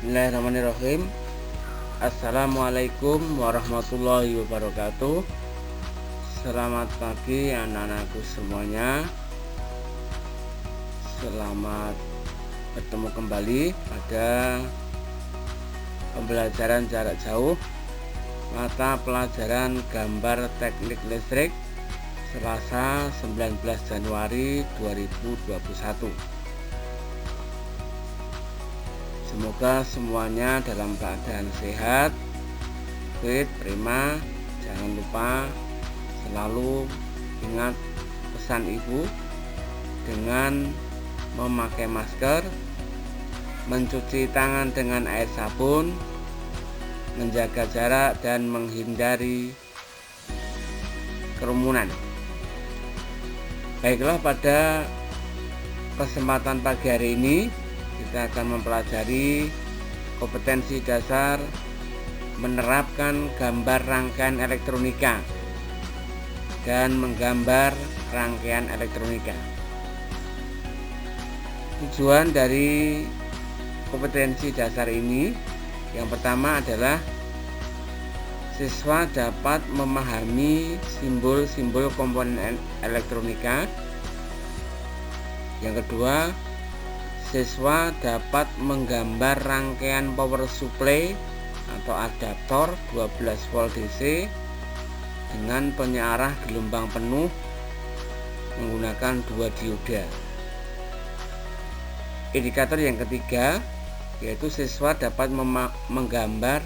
Bismillahirrahmanirrahim. Assalamualaikum warahmatullahi wabarakatuh. Selamat pagi anak-anakku semuanya. Selamat bertemu kembali pada pembelajaran jarak jauh mata pelajaran gambar teknik listrik Selasa 19 Januari 2021. Semoga semuanya dalam keadaan sehat, fit, prima. Jangan lupa selalu ingat pesan ibu dengan memakai masker, mencuci tangan dengan air sabun, menjaga jarak dan menghindari kerumunan. Baiklah, pada kesempatan pagi hari ini kita akan mempelajari kompetensi dasar menerapkan gambar rangkaian elektronika dan menggambar rangkaian elektronika. Tujuan dari kompetensi dasar ini yang pertama adalah siswa dapat memahami simbol-simbol komponen elektronika. Yang kedua, siswa dapat menggambar rangkaian power supply atau adaptor 12 volt DC dengan penyearah gelombang penuh menggunakan 2 dioda. Indikator yang ketiga yaitu siswa dapat menggambar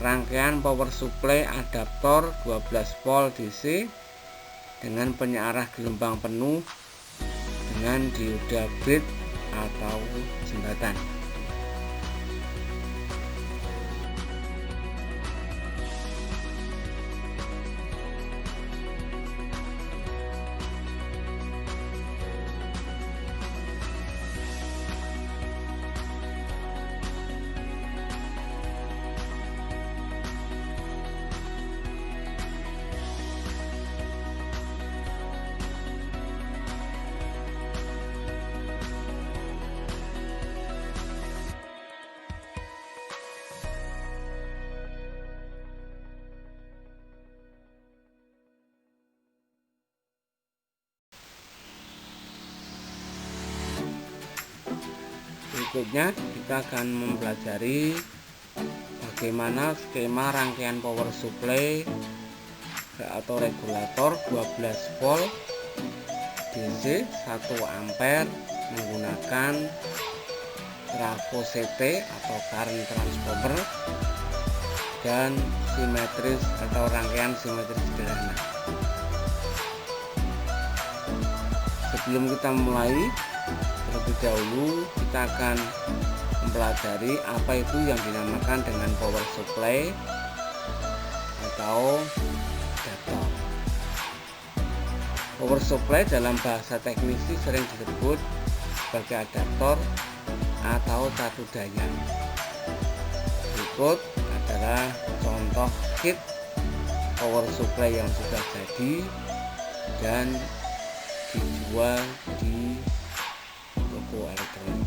rangkaian power supply adaptor 12 volt DC dengan penyearah gelombang penuh dengan dioda grid atau jembatan. Berikutnya kita akan mempelajari bagaimana skema rangkaian power supply atau regulator 12 volt DC 1 ampere menggunakan trafo CT atau current transformer dan simetris atau rangkaian simetris sederhana. Sebelum kita mulai, terlebih dahulu kita akan mempelajari apa itu yang dinamakan dengan power supply atau adaptor. Power supply dalam bahasa teknisi sering disebut sebagai adaptor atau catu daya. Berikut adalah contoh kit power supply yang sudah jadi dan dijual di toko elektronik.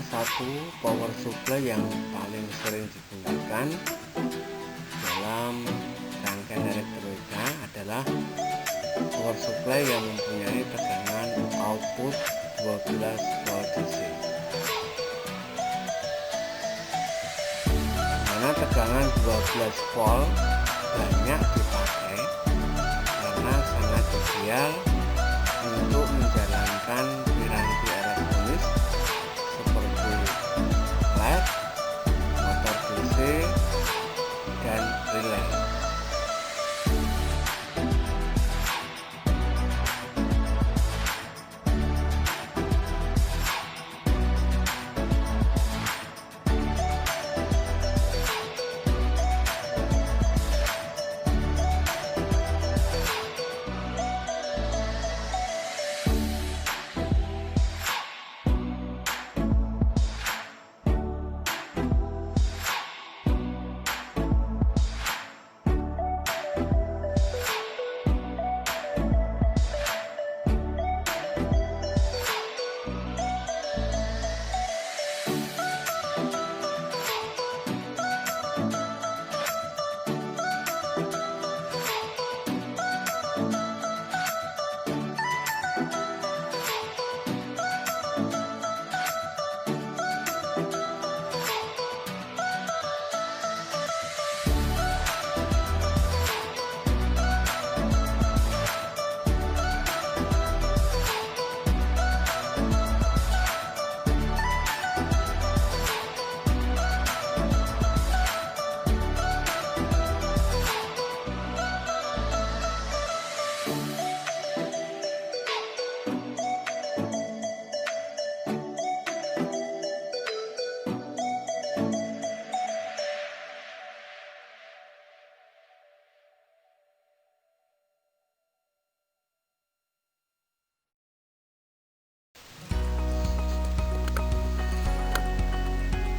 salah satu power supply yang paling sering digunakan dalam rangkaian elektronika adalah power supply yang mempunyai tegangan output 12 volt DC, karena tegangan 12 volt banyak dipakai karena sangat ideal untuk menjalankan piranti elektronik seperti LED, motor DC, dan relay.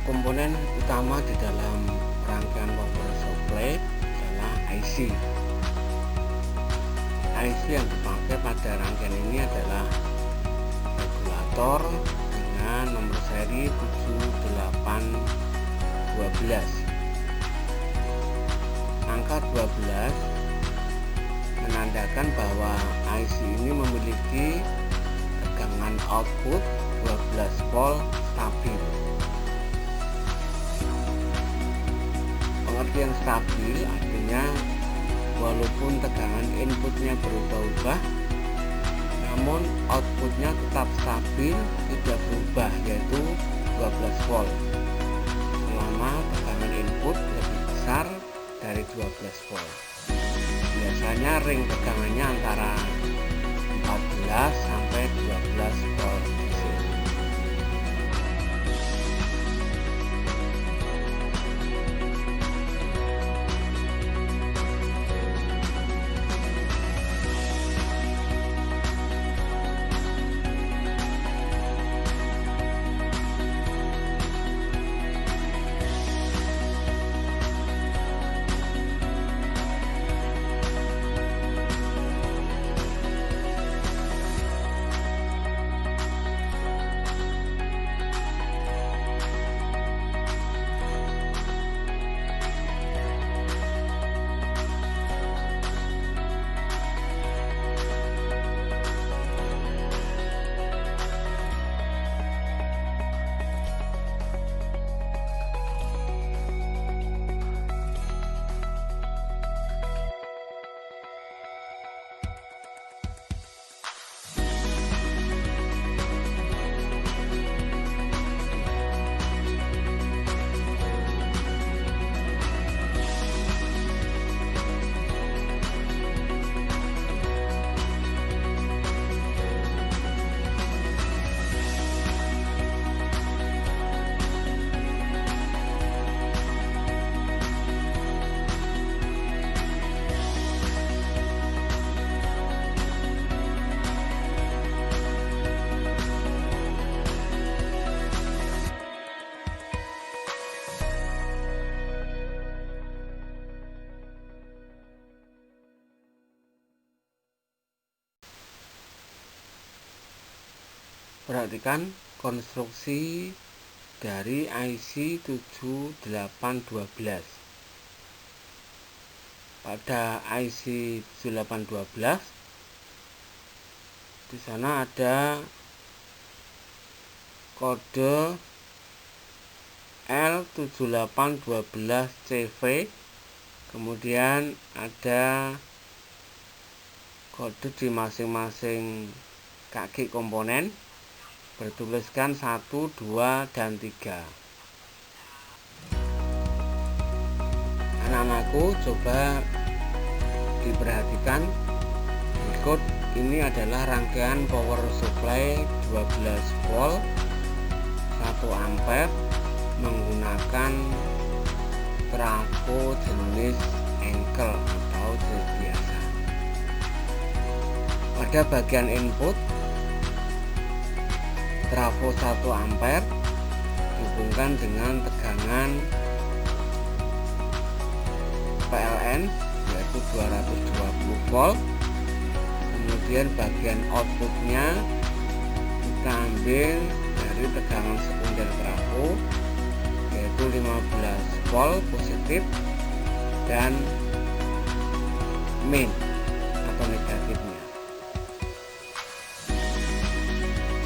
Komponen utama di dalam rangkaian power supply adalah IC. IC yang dipakai pada rangkaian ini adalah regulator dengan nomor seri 7812. Angka 12 menandakan bahwa IC ini memiliki tegangan output 12 volt stabil. Pengertian stabil artinya walaupun tegangan inputnya berubah-ubah, namun outputnya tetap stabil, tidak berubah, yaitu 12 volt selama tegangan input lebih besar dari 12 volt. Biasanya ring tegangannya antara 14 sampai 12 volt DC. Perhatikan konstruksi dari IC 7812. Pada IC 7812 di sana ada kode L7812CV, kemudian ada kode di masing-masing kaki komponen bertuliskan 1, 2, dan 3. Anak-anakku, coba diperhatikan, berikut ini adalah rangkaian power supply 12 volt 1 ampere menggunakan trafo jenis engkel atau jenis biasa. Pada bagian input, trafo 1 ampere dihubungkan dengan tegangan PLN yaitu 220 volt. Kemudian bagian outputnya kita ambil dari tegangan sekunder trafo yaitu 15 volt positif dan main atau negatifnya.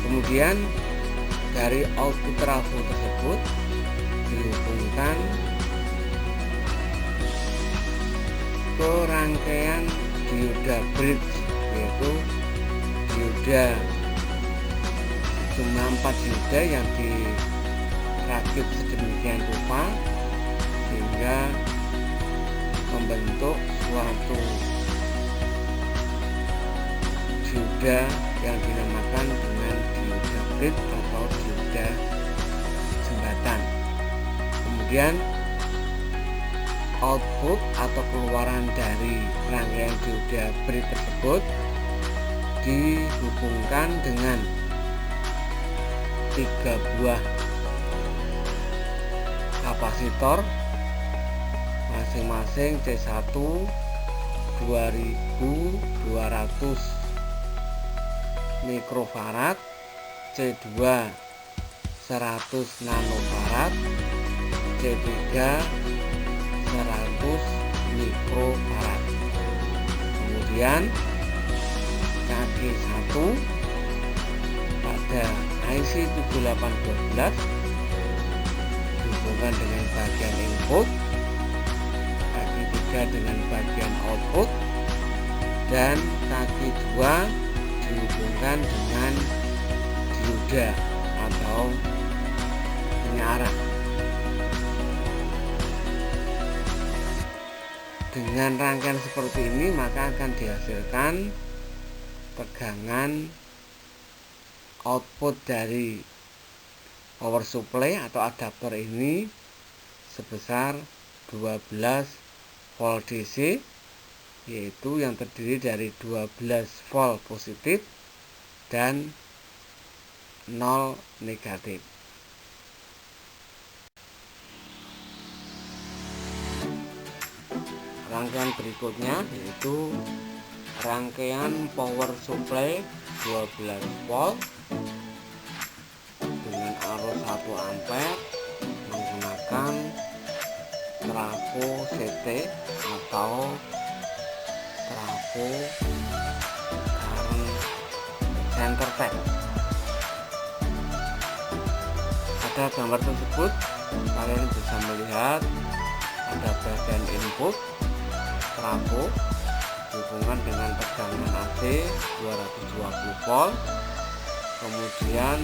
Kemudian dari output trafo tersebut dihubungkan ke rangkaian dioda bridge, yaitu dioda jumlah 4 dioda yang dirakit sedemikian rupa sehingga membentuk suatu dioda yang dinamakan dengan dioda bridge atau dioda jembatan. Kemudian output atau keluaran dari rangkaian dioda bridge tersebut dihubungkan dengan 3 buah kapasitor masing-masing C1 2200 mikrofarad, C2 100 nanofarad, C3 100 mikrofarad. Kemudian kaki 1 pada IC 7812 dihubungkan dengan bagian input, kaki 3 dengan bagian output, dan kaki 2 dihubungkan dengan dioda atau penyearah. Dengan rangkaian seperti ini maka akan dihasilkan tegangan output dari power supply atau adaptor ini sebesar 12 volt DC, yaitu yang terdiri dari 12 volt positif dan 0 negatif. Rangkaian berikutnya yaitu rangkaian power supply 12 volt dengan arus 1 ampere menggunakan trafo CT atau trafo current center tap. Pada gambar tersebut kalian bisa melihat ada bagian input trafo dihubungkan dengan tegangan AC 220 volt. Kemudian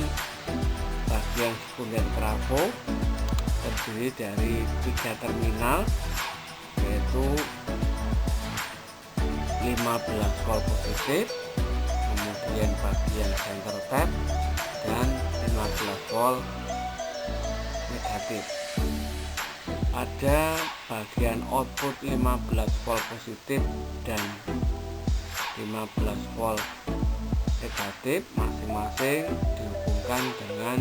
bagian sekunder trafo terdiri dari 3 terminal yaitu 15 volt positif, kemudian bagian center tap dan 15 volt negatif. Ada bagian output 15 volt positif dan 15 volt negatif, masing-masing dihubungkan dengan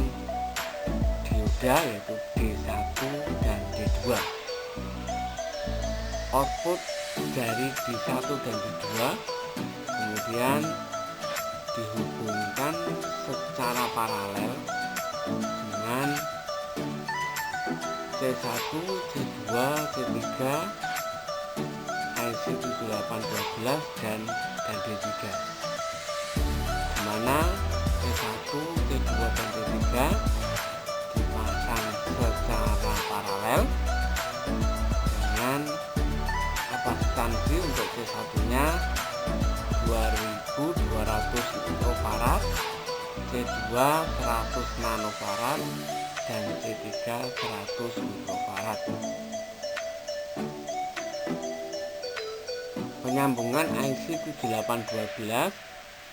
dioda yaitu D1 dan D2. Output dari D1 dan D2 kemudian dihubungkan secara paralel dengan C1, C2, C3, IC 7812 dan D3, dimana C1, C2, dan C3 dipasang secara paralel dengan kapasitansi untuk C1 nya 2200 mikrofarad, C2 100 nanofarad, dan C3 100 mikrofarad. Penyambungan IC 7812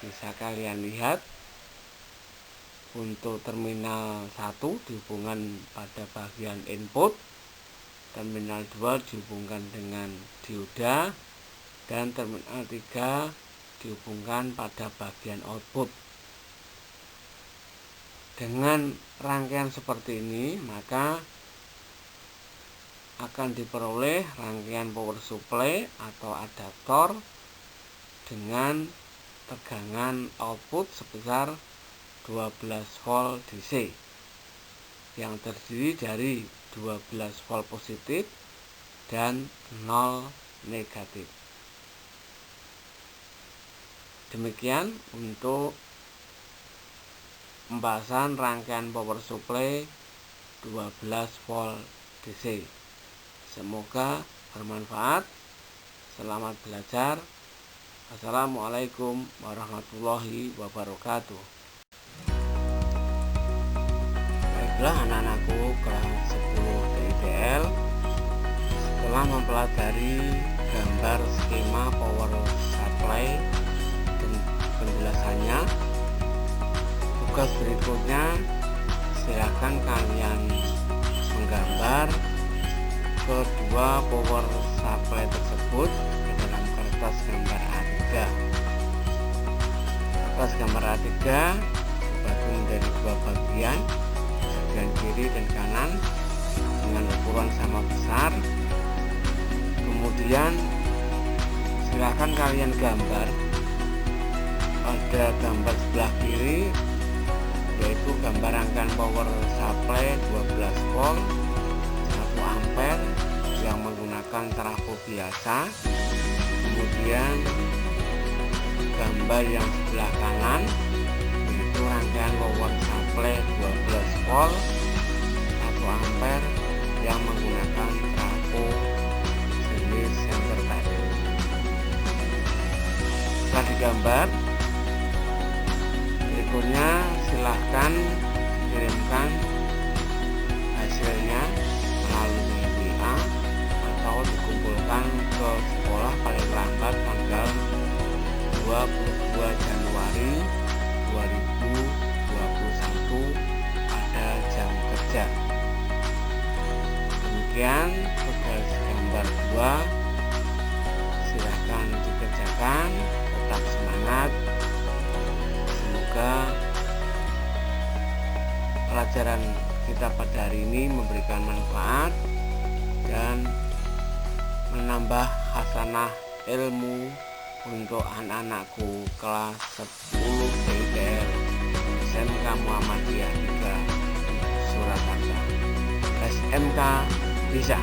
bisa kalian lihat untuk terminal 1 dihubungkan pada bagian input, terminal 2 dihubungkan dengan dioda, dan terminal 3 dihubungkan pada bagian output. Dengan rangkaian seperti ini, maka akan diperoleh rangkaian power supply atau adaptor dengan tegangan output sebesar 12 volt DC yang terdiri dari 12 volt positif dan 0 negatif. Demikian untuk pembahasan rangkaian power supply 12 volt DC. Semoga bermanfaat. Selamat belajar. Assalamualaikum warahmatullahi wabarakatuh. Baiklah anak-anakku kelas 10 TITL, setelah mempelajari gambar skema power supply dan penjelasannya, tugas berikutnya silakan kalian menggambar kedua power supply tersebut ke dalam kertas gambar A3. Kertas gambar A3 dibagi menjadi dua bagian kiri dan kanan dengan ukuran sama besar. Kemudian silakan kalian gambar pada gambar sebelah kiri, yaitu gambar rangkaian power supply 12 volt 1 ampere yang menggunakan trafo biasa. Kemudian gambar yang sebelah kanan yaitu rangkaian power supply 12 volt 1 ampere yang menggunakan trafo jenis center type. Setelah digambar, berikutnya silahkan kirimkan hasilnya melalui WA atau dikumpulkan ke sekolah paling lambat tanggal 22 Januari 2021 pada jam kerja. Demikian tugas gambar 2, silahkan dikerjakan, tetap semangat. Semoga pelajaran kita pada hari ini memberikan manfaat dan menambah hasanah ilmu untuk anak-anakku kelas 10 TITL SMK Muhammadiyah 3 Surakarta. SMK bisa.